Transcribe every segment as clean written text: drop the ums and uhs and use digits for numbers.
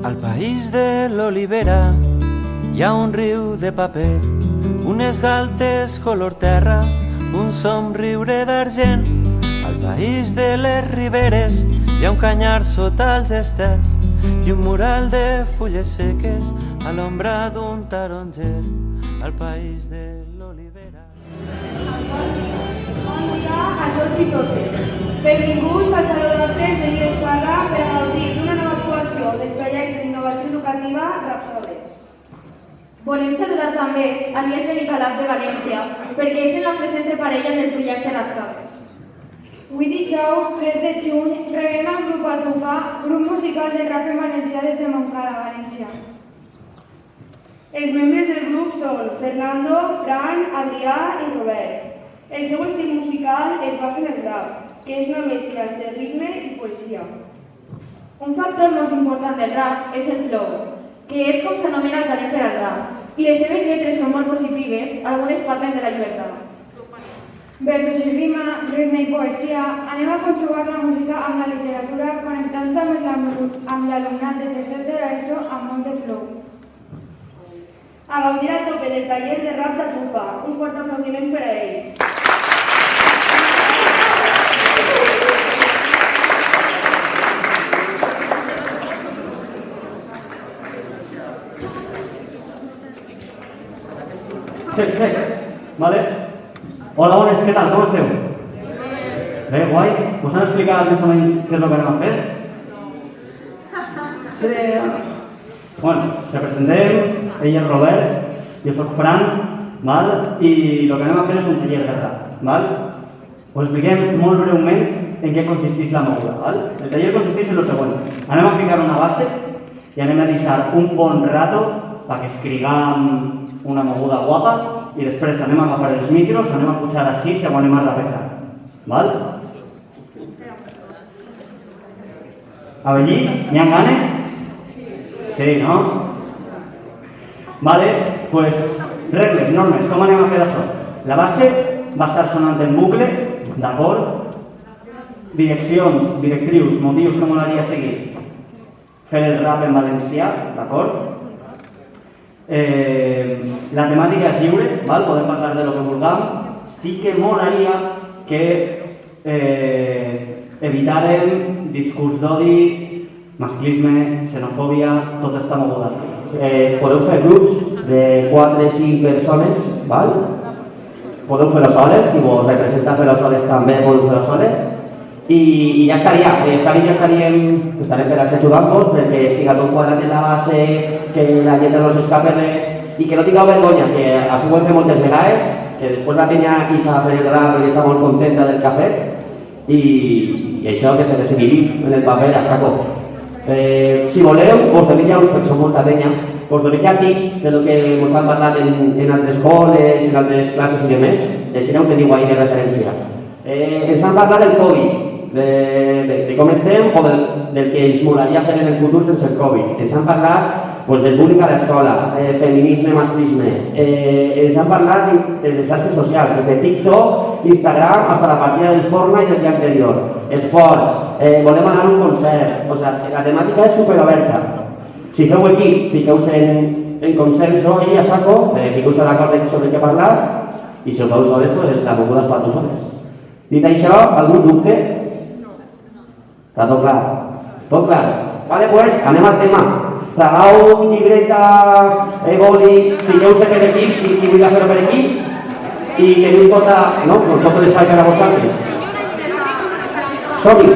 Al país de l'olivera hi ha un riu de paper, unes galtes color terra, un somriure d'argent. Al país de les riberes hi ha un canyar sota els estels i un mural de fulles seques a l'ombra d'un taronger. Al país de l'olivera. Bon dia a tots i totes. Benvinguts al Saló d'Actes de l'Esquadra per gaudir d'una nova actuació del projecte d'innovació educativa Rapsodes. Volem saludar també a l'IES de Nicolau de València, perquè és el nostre centre parella del projecte Rapsodes. Avui dijous 3 de juny rebem el grup Atuca, grup musical de rap en valencià des de Montcada, València. Els membres del grup són Fernando, Fran, Adrià i Robert. El seu estil musical es basa en el rap, que és una mescla entre ritme i poesia. Un factor molt important del rap és el flow, que és com s'anomena el talent per al rap, i les seves lletres són molt positives, algunes parlen de la llibertat. Versos i rima, ritme i poesia, anem a conjugar la música amb la literatura connectant amb l'alumnat de tercer de l'ESO amb molt de flow. A gaudir a tope del taller de rap d'Atuca, un fort aplaudiment per a ells. Check. Vale. Hola, bones, què tal? Com esteu? Bé, guai. Us han explicat més o menys què és el que anem a fer? Sí. Bueno, se presentem, ell és Robert, jo soc Fran, val? I el que anem a fer és un taller de rap, val? Us expliquem molt breument en què consisteix la moguda, val? El taller consisteix en el següent. Anem a ficar una base i anem a deixar un bon rato perquè escriguem una moguda guapa i després anem a agafar els micros, anem a pujar així i ho anem a rapejar, val? Avellís, hi ha ganes? Sí, no? Vale, pues regles, normes, com anem a fer això? La base va estar sonant en bucle, d'acord? Direccions, directrius, motius que molaria seguir. Fer el rap en valencià, d'acord? La temàtica és lliure, val? Podem parlar de lo que vulguem. Sí que molaria que evitàrem discurs d'odi, masclisme, xenofòbia, tota esta moguda. Podeu fer grups de 4 o 5 persones, val? Podeu fer-ho soles, si vos representa fer-ho soles també podeu fer-ho soles. I ja estaria, Fran i jo estarem per ajudant-vos perquè estiga tot quadrat en la base, que la lletra no s'escape res i que no tingueu vergonya, que això ho hem fet moltes vegades, que després la penya quixa a fer el rap perquè està molt contenta del que ha fet i això que se decidirim en el paper a saco. Si voleu, us donem ja, perquè som molta penya, us donem ja tips de lo que us han parlat en altres escoles, en altres classes i demés, així no ho teniu ahí de referència. Ens han parlat del Covid, de com estem o del que ens molaria fer en el futur sense el Covid. Ens han parlat del bullying a l'escola, feminisme, masclisme. Ens han parlat de les xarxes socials, des de TikTok, Instagram, fins a la partida del Fortnite del dia anterior. Esports, volem anar a un concert. O sigui, la temàtica és superoberta. Si feu equip, fiqueu-vos en consenso i a saco, fiqueu-vos d'acord sobre què parlar, i si ho feu soles, pues la moguda és per tu soles. Dit això, algun dubte? Està tot clar? Tot clar? Vale, pues anem al tema. Tragau llibreta, bolis, fiqueu-se per equips, si vull fer-ho per equips, i que no importa, no? Pues tot l'espai per a vosaltres. Som-hi!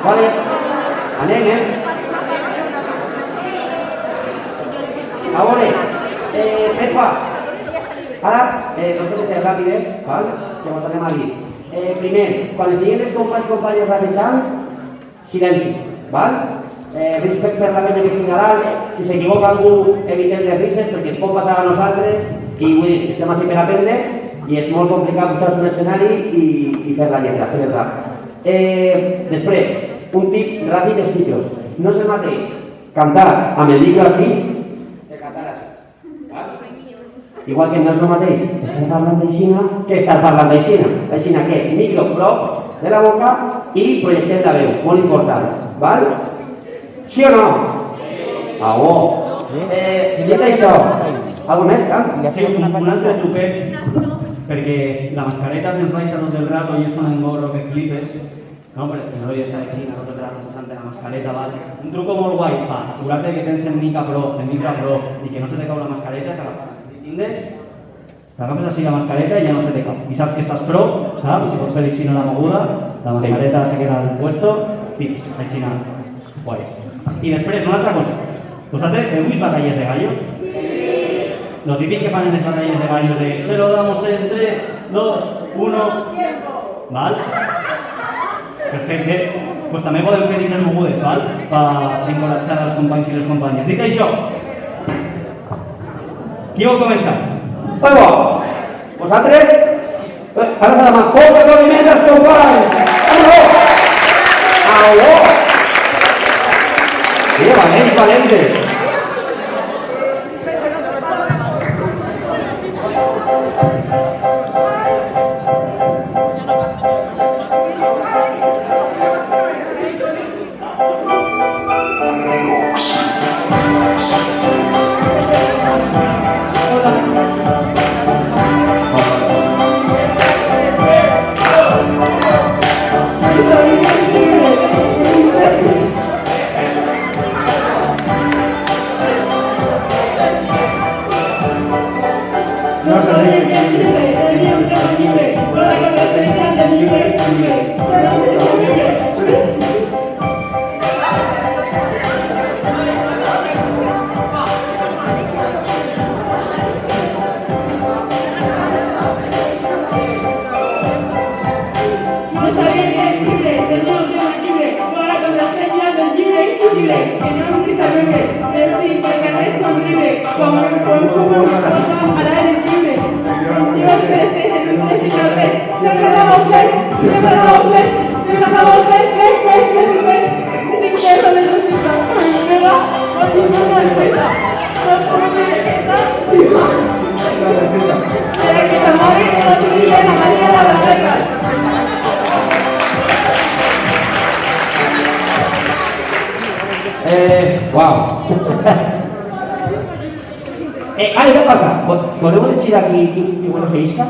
Vale, anem, A veure, què fa? Ara, dos coses ràpides, val? Que mos anem a dir. Primer, quan es diguen els companys rapejant, silenci, val? Respecte per la ment que estic a dalt, si s'equivoca algú, evitem les risses, perquè es pot passar a nosaltres, i vull dir, estem així per aprendre, i és molt complicat posar-se un escenari i fer la lletra, fer el rap. Després, un tip ràpid dels pitjors. No és el mateix cantar amb el micro així que cantar així. Igual que no és el mateix estar parlant d'aixina que estar parlant d'aixina. Aixina que micro prop de la boca i projectem la veu, molt important. Val? Sí o no? Ah, bo. Dit això, alguna més, Can? Sí, un altre truquet, perquè la mascareta se'ns baixa tot el rato i és un engorro que flipes. No, però no hauria d'estar així, no tot el rato posant la mascareta, val? Un truco molt guai, va, assegurar-te que tens el mica pro i que no se te cau la mascareta, és agafar el índex, t'agafes així la mascareta i ja no se te cau. I saps que estàs pro, saps? Si pots fer així no la moguda, la mascareta se queda al puesto, tips, així no, guais. I després, una altra cosa, vosaltres heu vist batalles de gallos? Sí. Lo típic que fan en les batalles de gallos de se lo damos en 3, 2, 1... Val? Perfecte. Pues també podem fer aquestes mogudes, val? Per encoratjar els companys i les companyes. Dit això, qui vol començar? Molt bo. Vosaltres? Ara se la mà. Pot aplaudiment als companys! Au! Sí, valents, valentes. Wow. Vale, ¿qué pasa? ¿Podemos decir aquí qué bueno que está?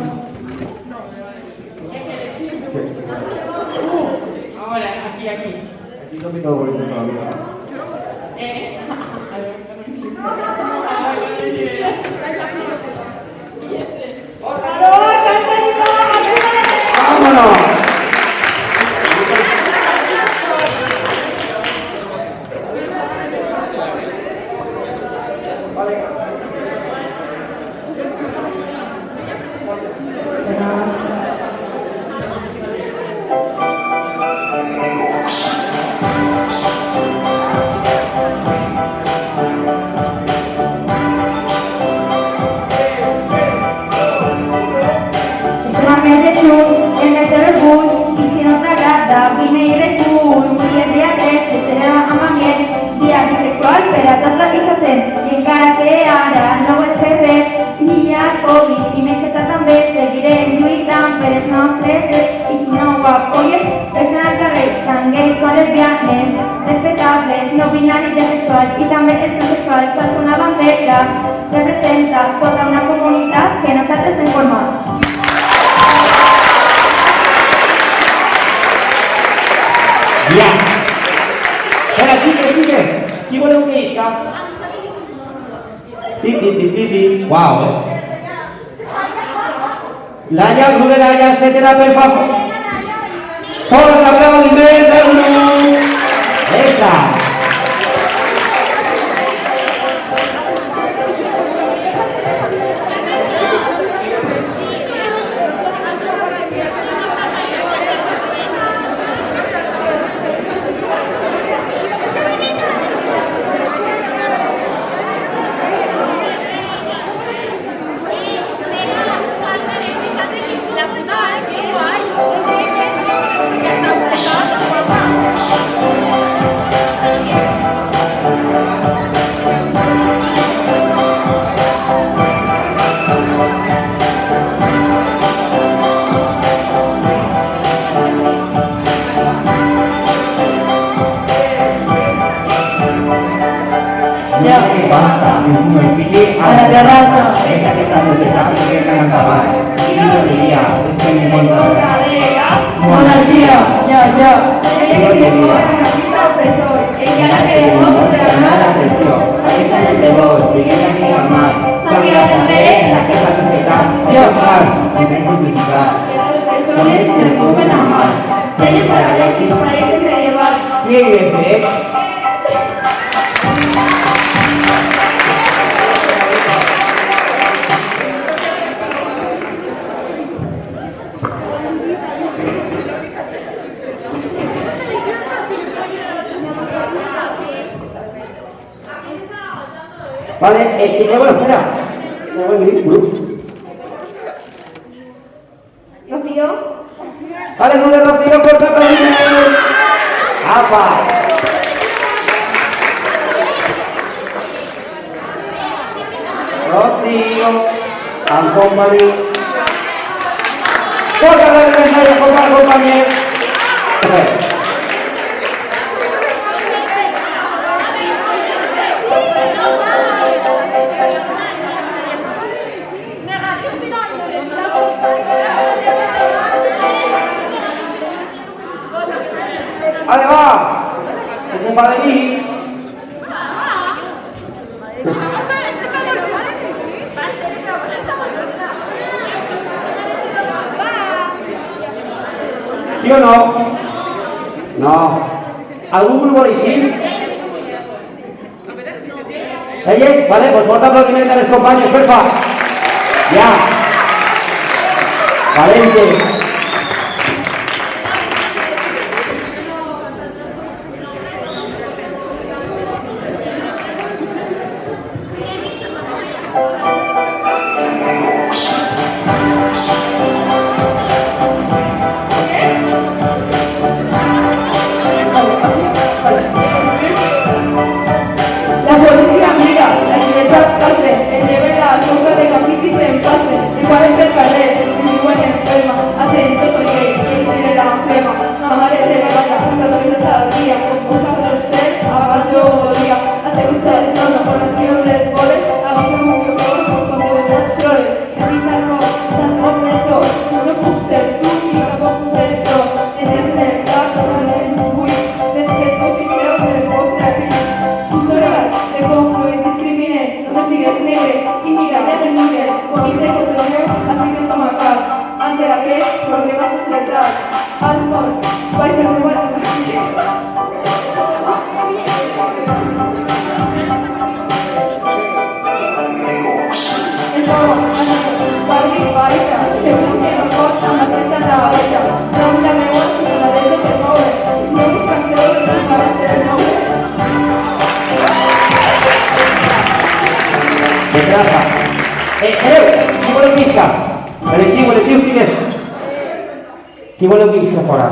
Ahora, aquí. Aquí no me quedo bonito todavía. ¡Vámonos! Y también el transexual es una bandera, representa toda una comunidad que nosaltres hem format. Yes! Espera, xiques, qui voleu que isca? Ti. Wow, Laia, grup de Laia, etcètera, per favor. Fort aplaudiment del grup. Esta. a la terraza, esta que está sociedad que quieren acabar. Y yo diría, estoy en contra. Monarquía, ya. Yo diría, ella queremos gobernar la presión. Aquí está el de vos, vivienda que llamar. Sabía de la que esta sociedad es local, sin identificar. Personas se ocupan a más. Tienen parálisis, parece medieval. Y el Vale, bueno, espera. Se va a venir, Rocío. Vale, no le Rocío, corta para mí. ¡Apa! Rocío, and company. Corta la adversaria, compañero. ¡Ale, va! ¡Que se va de mí! ¿Sí o no? No. ¿Algún grupo de sí? ¿Ellos? Vale, pues fuerte aplaudimiento a los compañeros, porfa. Ya. Valente. Qui voleu que estigui fora?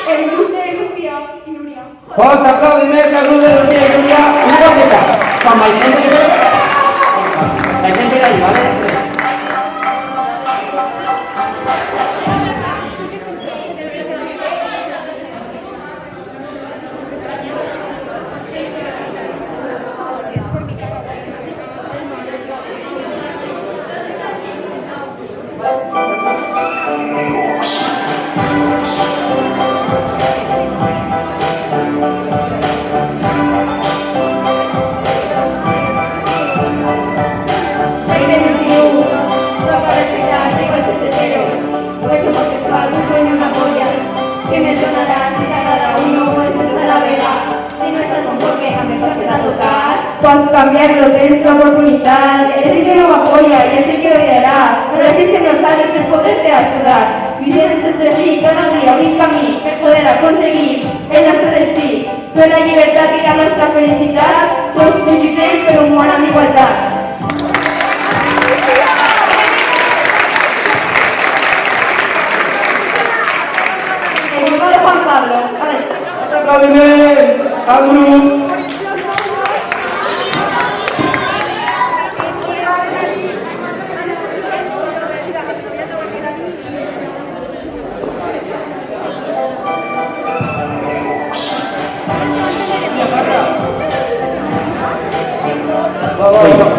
El grup de Lucía i Núria. Fort aplaudiment al grup de Lucía i Núria. Una coseta. Quan baixem per ahí, ¿vale? Pots canviar-lo, tens l'oportunitat, ets el que no ho apoya i ets el que ho dirà. Gràcies que nosaltres per poder-te ajudar. Vivim sense fi, cada dia obrim camí per poder aconseguir el nostre destí. Per la llibertat i la nostra felicitat, tots lluitem per un món amb igualtat. El grupo de Juan Pablo. Vale. Aplaudiment al grup.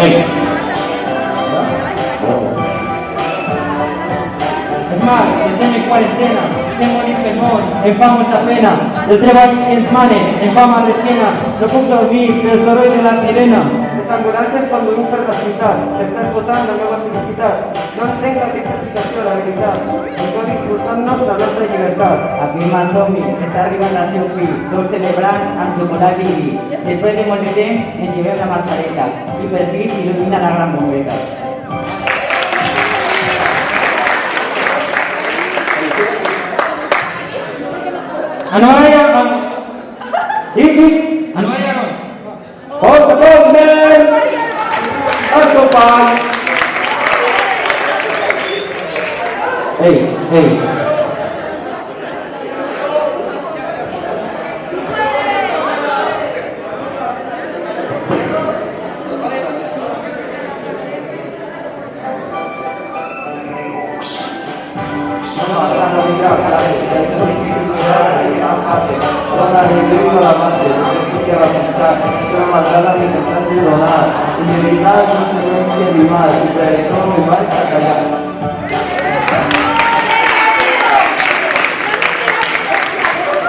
Ei! És más, estem en quarantena, estem morint per mort, em fa molta pena. El treball ens mane, em fa mal l'esquena. No puc dormir pel soroll de la sirena. Les ambulàncies quan durum per la ciutat, s'està esgotant la meva felicitat. No entenc aquesta situació, la veritat. Estem disfrutant-nos la nostra llibertat. Aquí más zombie, està arribant el seu fill, tot celebrant amb xocolata i vi. Després de molt de temps, ens llevem la mascareta i per fi s'il·lumina la gran bombeta. Ano ya? Iki! Ano ya? Porta Conner! Assopan! Ei!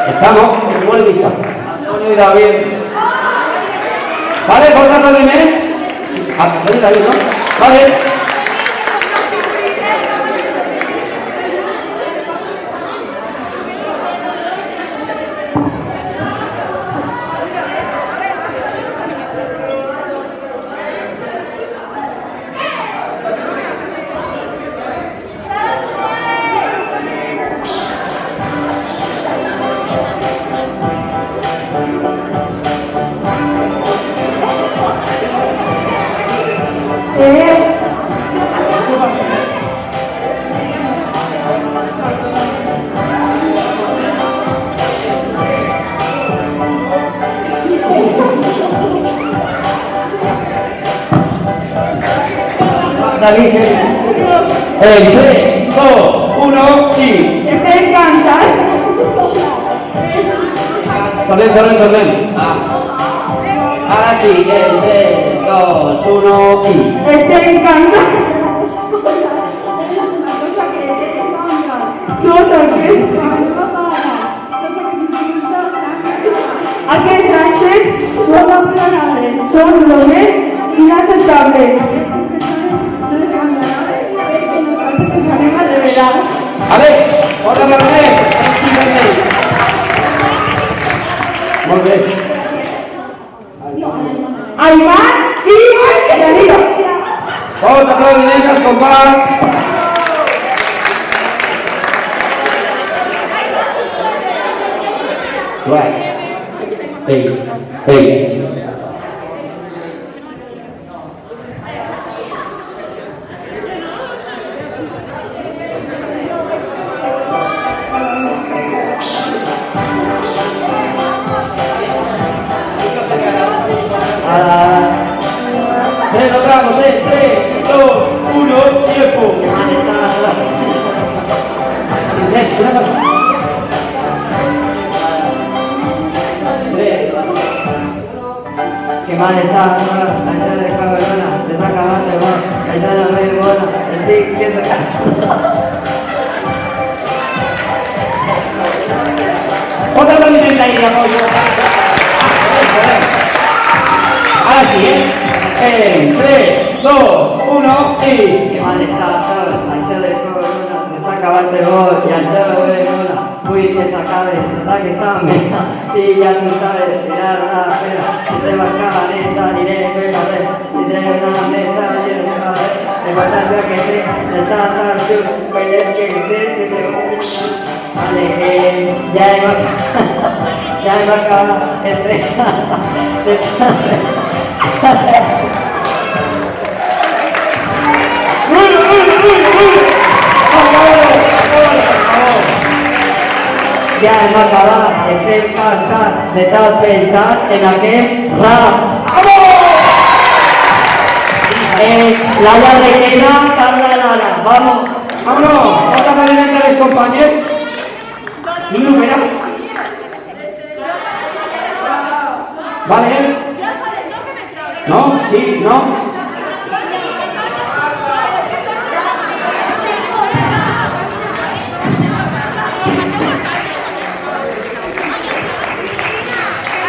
Estamos, igual lista. Antonio y David. Vale, por tanto de mes. Antonio y David, ¿no? Vale. David, En 3, 2, 1 y... Estoy cansada. Tornen. Ahora sí, en 3, 2, 1 y... Estoy cansada. No toques. Aquells actes són aplonables, són només inaceptables. A ver, otra vez. Muy bien. Aymar y Darío. Otra vez, compadre. Swag. Hey. Se logramos en 3, 2, 1, tiempo. Qué mal está, la isla de Caberona, se saca más de más, la isla de la Rey Bona, el tic que toca. Otra vez intenta ir a pollo. Ahora sí, En 3, 2, 1 y... Qué mal está, ¿sabes? La isla de Caberona, se saca más de más, y al cielo de Bona, uy, que se acabe, verdad que está mega. Sí, ya tú sabes, tirar la pena, si se marca la neta, ni de pegaré, si de una neta, yo no sabe, la importancia que te está tan chulo, pelear que se te vale, ya iba a acabar el tren. Ja hem acabat, estem cansats de tant pensar en aquest rap. Laia Requena, Carla Lara, vamos. ¡Vámonos! ¡Otra manera entre los compañeros! ¿Y número? ¿Vale? ¿No? ¿Sí? ¿No?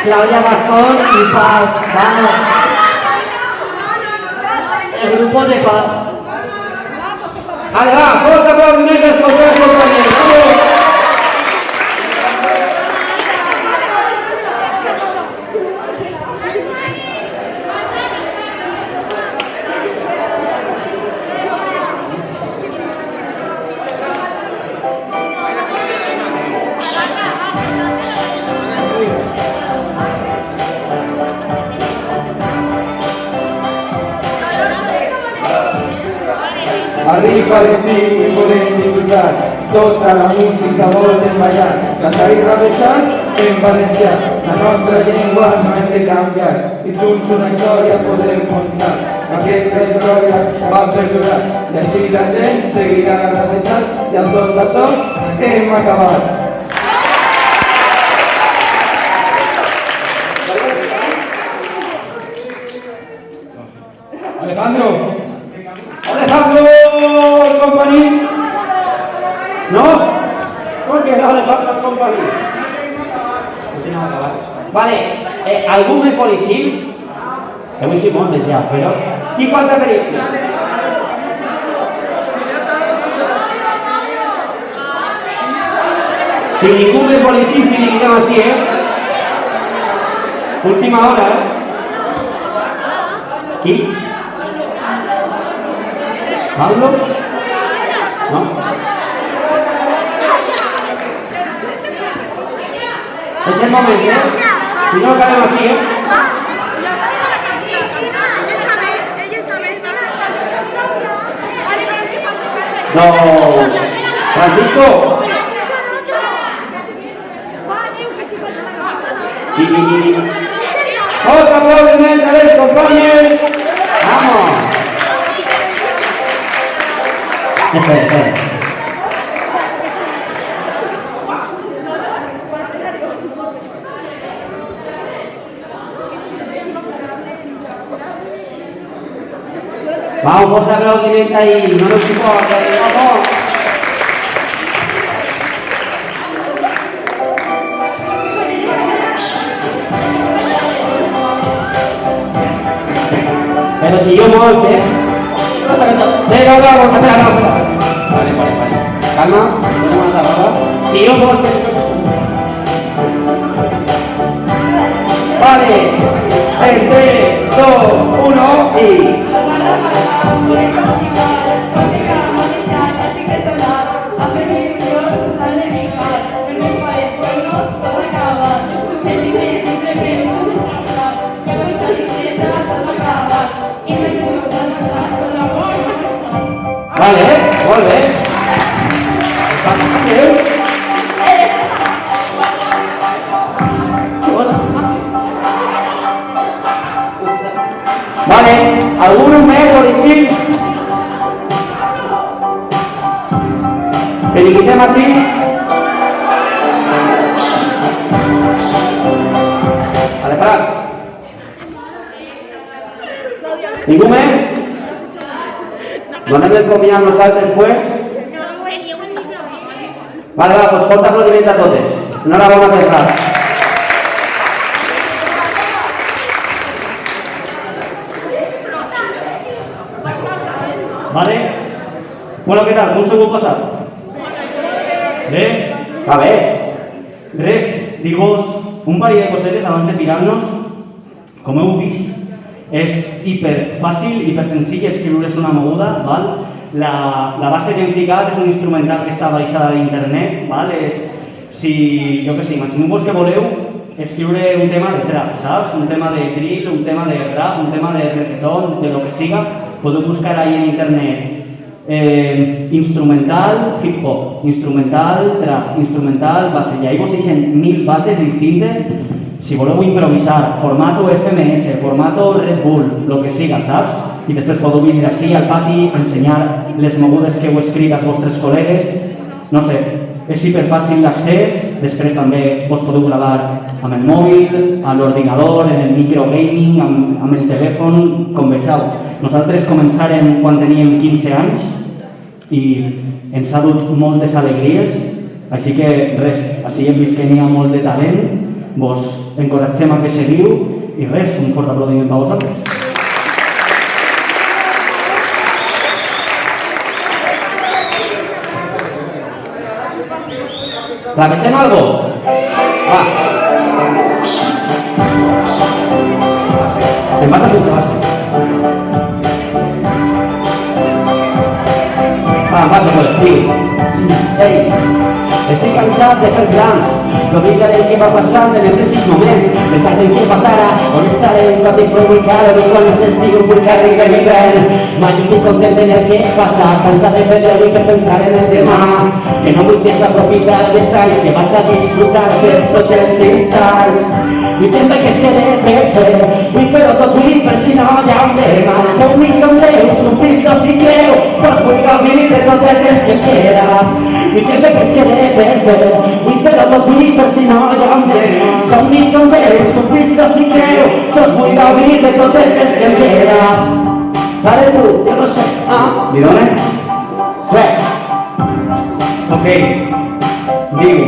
Claudia Gascón y Pau. Vamos. El grupo de Pau. Vale, va, fuerte aplaudimientos por todos los compañeros. ¡Vamos! Arriba l'estiu i podem disfrutar tota la música volem ballar, cantar i rabejar en valencià. La nostra llengua no hem de canviar i junts una història podem contar. Aquesta història va perdurar i així la gent seguirà rabejant i amb tot això hem acabat. Alejandro Company. ¿No? ¿Por qué no Alejandro Company? Vale, algú més vol eixir? Avui sí moltes ja, però... Qui falta per eixir? Si ningú més vol eixir, finiquitem així, Última hora, Qui? ¿Pablo? ¿No? Es el momento, si no acabemos así, No, Francisco. Otro aplaudimiento a los compañeros. Vamos. Espera. Vamos, fuerte aplaudimiento ahí, no nos importa, vamos. Pero chilló molt, Sí, no, espera. Vale. Calma, ponemos la tapada. Chilló molt. Vale, en 3, 2, 1 y... Vale, molt bé. Vale, ¿alguno més vol dir? Que li quitem així? Vale, para. Ningú més? ¿Donem el comiat nosaltres, pues? Vale, va, pues fort aplaudiment a totes. Enhorabona per res. Vale? Bueno, què tal? Com s'ho heu passat? Bé? Va bé. Res, dir-vos un parell de cosetes abans de tirar-nos. Com heu vist, és hiperfàcil, hipersenzill escriure's una moguda, val? La base que hem ficat és un instrumental que està baixada d'internet, val? Si, jo què sé, imagineu-vos que voleu escriure un tema de trap, saps? Un tema de drill, un tema de rap, un tema de reggaeton, de lo que siga, podeu buscar ahí en internet instrumental hip-hop, instrumental trap, instrumental base, i ahí vos deixen 1000 bases distintes. Si voleu improvisar, formato FMS, formato Red Bull, lo que siga, saps? I després podeu vindre així al pati, ensenyar les mogudes que heu escrit als vostres col·legues. No sé, és hiperfàcil l'accés, després també vos podeu gravar amb el mòbil, a l'ordinador, en el microgaming, amb el telèfon, com vegeu. Nosaltres començàrem quan teníem 15 anys i ens ha dut moltes alegries, així que res, així hem vist que n'hi ha molt de talent. vos encoratgem a que seguiu i res, un fort aplaudiment per vosaltres. ¿Rapechemos algo? Va. Te pasa mucho más. Va, paso por el tío. Ei, estic cansat de fer plans. L'oblida del que va passar en el precís moment. Pensar en què passarà, on estarem, quan tinc publicat, o quan estic un carrer per l'hivern. Mai estic content en el que passa, cansat de perdre avui per pensar en el demà. Que no vull desaprofitar els anys que vaig a disfrutar de tots els instants. I temps que es quede per fer, vull fer-ho tot vull per si no hi ha un demà. Somnis són déus, un Cristo si creu, sols vull gaudir de tot el temps que queda. I temps que es quede per fer, vull fer-ho tot vull per si no hi ha un demà. Somnis són déus, un Cristo si creu, sols vull gaudir de tot el temps que queda. Vale tu, jo no sé, Li donen? Suec. Ok. Diu.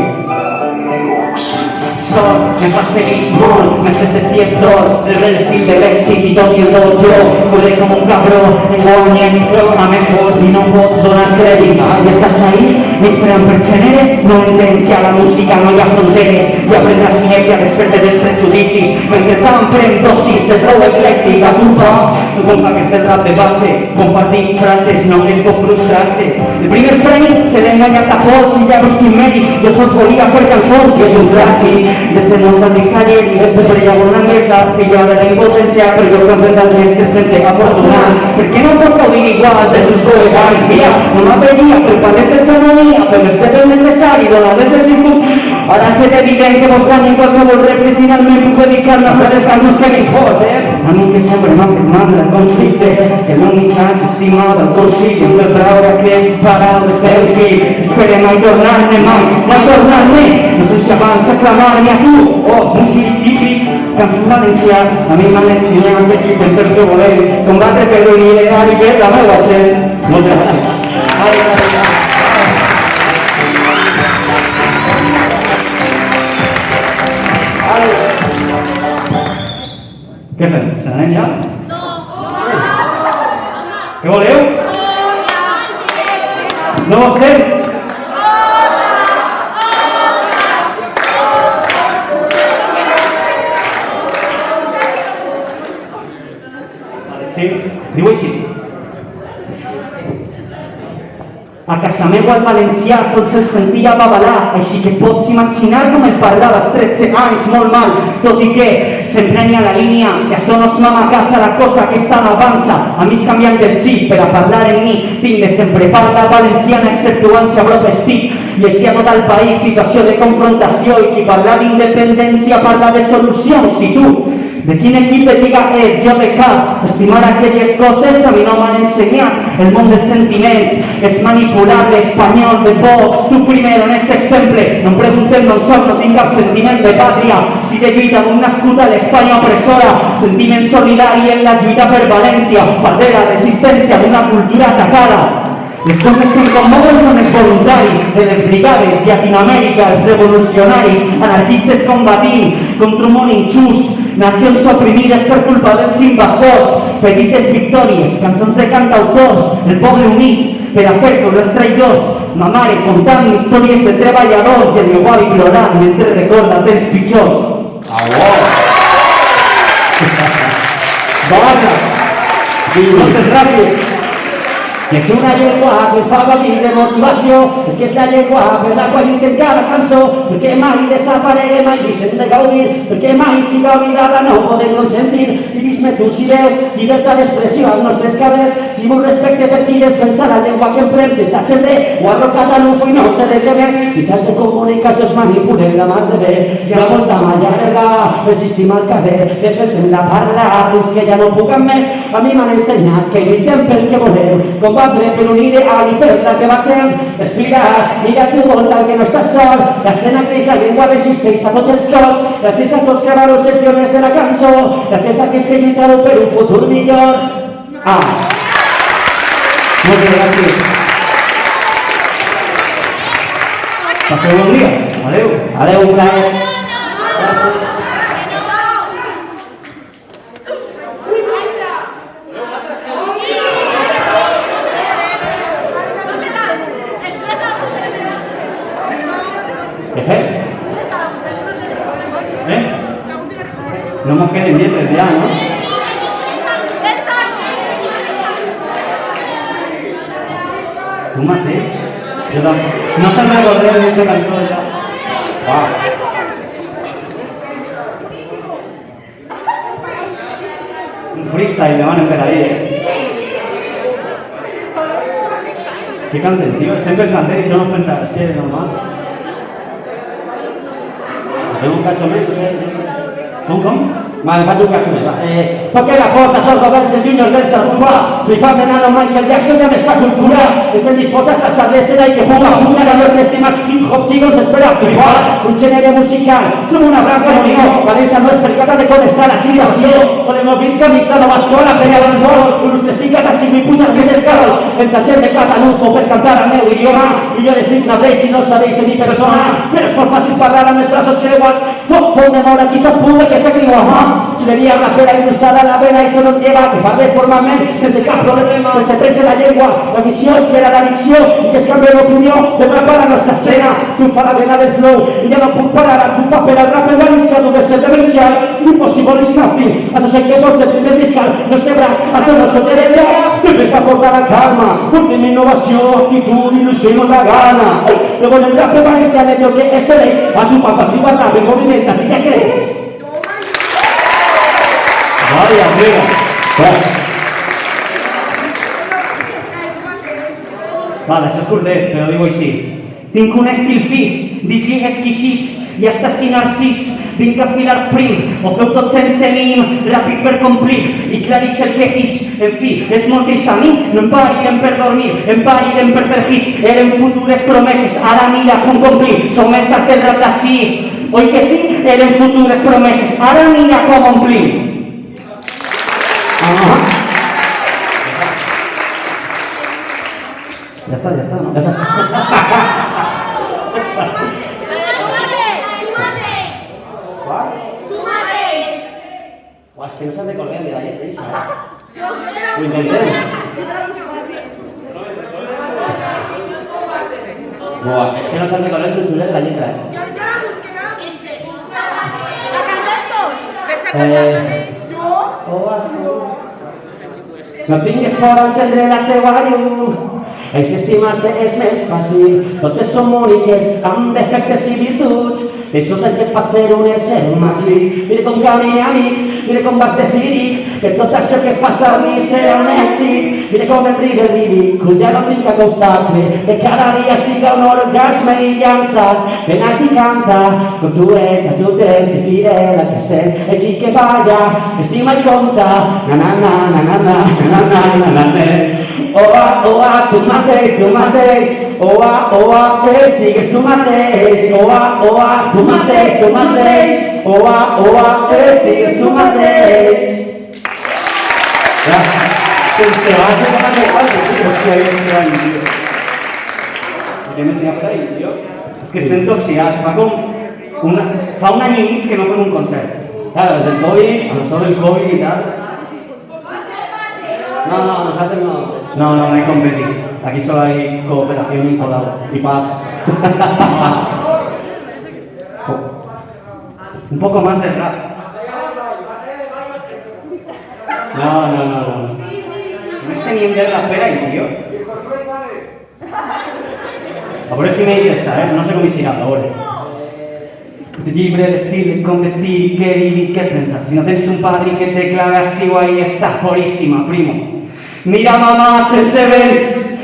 Sort, em fas feliç molt, més estes dies dos, rebre l'estil de l'èxit i tot i el dojo, corre com un cabró, enguany en micro, a més vos i no pots donar crèdit. I estàs ahí, esperant per gèneres, no entens que a la música no hi ha fronteres, i aprendràs sinèpia després dels prejudicis, mentre tant pren dosis de prou eclèctic a tothom. Supongo que és del rap de base, compartir frases no es pot frustrar-se. El primer premi se l'ha enganyat a pols i llavors quin mèrit, jo sols volia fer cançons i és un clàssic. Des de molts anisaires, des de brillar una mesa, filla de la impotència, però jo concentrat als mestres sense afortunar. Per què no pots gaudir igual de tus col·legaris? Mira, no m'apedia, però quan és de xanonia, però és de necessari, donades de circus. Ara ha fet evident que vos guanyin qualsevol repte, finalment puc dedicar-me a fer les cançons que m'importen. A mi que sempre m'ha fet mal el conflicte, que no missatge estimat el consigo de traure aquests paraules del fi. Esperem mai tornar-ne mai, no tornar-ne, no sé si abans aclamar-me a tu, un científic, cançó valencià, a mi m'han ensenyat que lluitem per què volem, combatre per l'unidad i per la meva gent. Moltes gràcies. Què fem? Se n'anem ja? No! Què voleu? No vols fer? Sí? Diu així. A casa meva el valencià sols el sentia babalar, així que pots imaginar com el parlava als 13 anys, molt mal, tot i que sempre n'hi ha la línia, si això no es mama a casa la cosa que està avança, a mi es canviant del xip per a parlar en mi, tinc de sempre parla valenciana exceptuant si abro vestit, i així a tot el país situació de confrontació i qui parla d'independència parla de solucions, i tu? De quin equip et diga ets, jo de cap, estimar aquelles coses a mi no m'han ensenyat, el món dels sentiments és manipulable, espanyol de Vox, tu primer on és exemple, no em preguntem d'on soc, no tinc cap sentiment de pàtria, si de lluita d'un nascut a l'Espanya opressora, sentiment solidari en la lluita per València, part de la resistència d'una cultura atacada. Les coses que em commouen són els voluntaris de les brigades, Llatinoamèrica, els revolucionaris, anarquistes combatint contra un món injust, nacions oprimides per culpa dels invasors, petites victòries, cançons de cantautors, el poble unit per a fer com els traïdors, ma mare contant històries de treballadors i el meu avi plorant mentre recorda temps pitjors. Bones! Moltes gràcies! Que és una llengua que fa gaudir de motivació, és que és la llengua per la qual lluitem cada cançó, perquè mai desapareguem, mai deixem de gaudir, perquè mai si d'oblidar-la no podem consentir. I dis-me tu si veus llibertat d'expressió als nostres carrers, si m'ho respecte per qui defensa la llengua que emprem, si tatxem de o arrocat a l'UFO i no sé de què més, mitjans de comunicació es manipulen la mar de bé, si la volta malla llarga, resistim al carrer, defensem la parla, fins que ja no puc amb més, a mi m'han ensenyat que lluitem pel que volem, combatre per un ideal i per la que vaig explicar, mira tu volta que no estàs sol, l'escena creix, la llengua resisteix a tots els cops, gràcies a tots que vareu ser pioners de la cançó, gràcies a aquells que lluitareu per un futur millor. Moltes gràcies. Passeu bon dia. Adéu. Adéu, un plaer. Gràcies. No mos queden lletres ja, no? Tu mateix? Jo tampoc. No se'n recordeu d'aquesta cançó ja. Uau. Un freestyle demanen per ahí, Què canten, tio? Estem pensant, això no pensar, és que és normal. Si fem un cacho més, no sé. Com? Vale, faig un cacho més, va. Toque la porta, sols Robert, el Junior del Sarrufa. Flipant de nano Michael Jackson ja m'està cultura. Estem disposats a saber-se-la i que puga pujar a nostre estimat hip-hop chicos espera flipar. Un gènere musical, som una branca monino. València no és percata de com està la situació. Podem obrir camisa nova escola, pega del vol. Un justificat així i pujar més escalos. En tallet de Cataluco per cantar el meu idioma. I jo les dic nabreix si no sabeix de mi persona. Però és molt fàcil parlar amb els braços creuats. Foc de mort, aquí sap punt d'aquesta criua. Xuleria rapera il·lustrada a la vena i això no et lleva que parle formalment sense cap problema, sense trets en la llengua. La missió és crear l'addicció i que es canvi l'opinió de rapar la nostra escena. Triomfa la vena del flow i ja no puc parar a tu paper al rap en València deu ser demencial. Impossible is nothing, això sé que porta el primer discal. No es té braç, això no se té d'allà. Sempre està portar la calma, última innovació, actitud, il·lusió i molta gana. Luego en el rap de València de lo que este veis a tu papá triba rap en moviment, así que crees. Vaya, amiga. Vale, això és curtet, però digo així. Tinc un estil fi, disgui exquisit, i hasta si narcís. Vinc a filar prim, ho feu tot sense mínim, ràpid per complir, i clarís el que ix. En fi, és molt trist a mi, no em parirem per dormir, em parirem per fer hits. Eren futures promeses, ara mira com complir, som estes del rap d'ací. Oi que sí? Eren futures promeses, ara mira com omplim. Ja està, no? Ja està. Tu mateix! És que no se'n recordem de la lletra, això. Ho intentem. És que no se'n recordem d'un xulet de la lletra, No tingues por a encendre la teua llum. Estimar-se és més fàcil, totes som úniques, amb defectes i virtuts. Això és el que fa ser un ésser màgic. Mira com camina amic, mira com vas decidir que tot això que fas avui serà un èxit. Mira com em riga el ridícul, ja no tinc cap obstacle, que cada dia siga un orgasme i llançat. Ven aquí canta, com tu ets, a tu temps i fidel al que sents. Així que balla, estima i compta, na na na na na na na na na na na. Oa, tu mateix, oa, que sigues tu mateix. Oa, tu mateix, oa, que sigues tu mateix. Sense base de la quasi, tio. Hòstia, que estrany, tio. Què més hi ha per ahí, tio? És que estem toxicats. Fa un any i mig que no fem un concert. Claro, desde el COVID, a nosotros el COVID y tal. No, nosotros no. No hay competir. Aquí solo hay cooperación y paz. Un poco más de rap. No. No es teniendo de rapera ahí, tío. A veure si me dice esta, no sé com hi serà, a veure. Llibre d'estil, com vestir, què dir i què pensar. Si no tens un padrí que te clave així o ahí està foríssima, primo. Mira mamà, sense vents,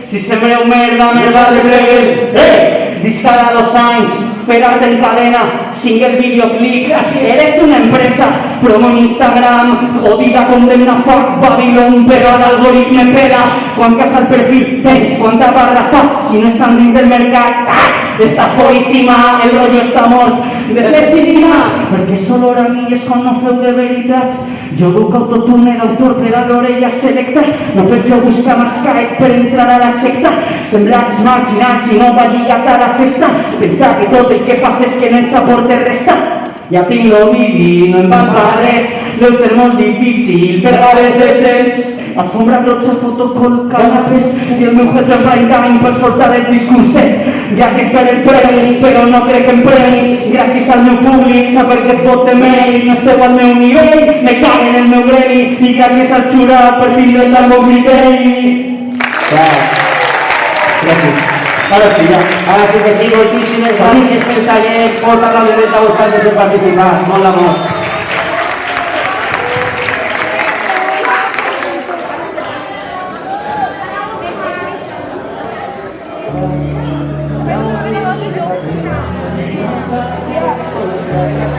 si sembreu merda de pleguer. Disc cada 2 anys, fer art en cadena, single videoclip, eres una empresa, promo en Instagram, jodida condemna fuck Babylon, però l'algoritme pela. Quants cas al perfil tens, quanta barra fas, si no estan dins del mercat, estàs foríssima, el rotllo està mort. Deslegitima, perquè solo ara mi és quan no feu de veritat. Jo duc autotune d'autor per a l'orella selecta, no perquè ho busca mascaet per entrar a la secta. Semblats marginats i no va lligat a la festa, pensar que tot el que fas és que no ens aporta resta. Ja tinc l'oblidi, no em va res, deu ser molt difícil fer gares decents. alfombra roja, fotocol, canapés i el meu head de prime time per soltar el discurset. Gràcies per el premi, però no crec en premis. Gràcies al meu públic, saber que es vot de mèrit. No esteu al meu nivell, me cago en el meu gremi. I gràcies al jurat per tindre el meu criteri. Gràcies. Ara sí, ja. Ara sí que sí, moltíssimes gràcies pel taller, molta aplaudiment a vosaltres per participar, molt d'amor. Unes galtes color terra